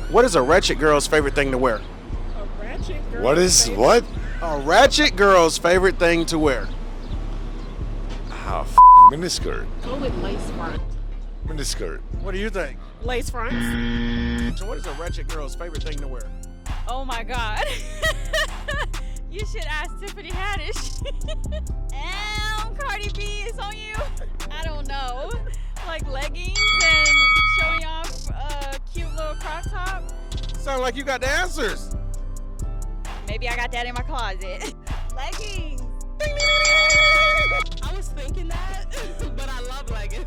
What is a ratchet girl's favorite thing to wear? A ratchet girl. What is what? A ratchet girl's favorite thing to wear. Ah, miniskirt. Go with lace front. Miniskirt. What do you think? Lace fronts. So what is a ratchet girl's favorite thing to wear? Oh my God. You should ask Tiffany Haddish. Cardi B is on you. I don't know. Like leggings and showing off a cute little crop top. Sound like you got the answers. Maybe I got that in my closet. Leggings. I was thinking that, but I love leggings.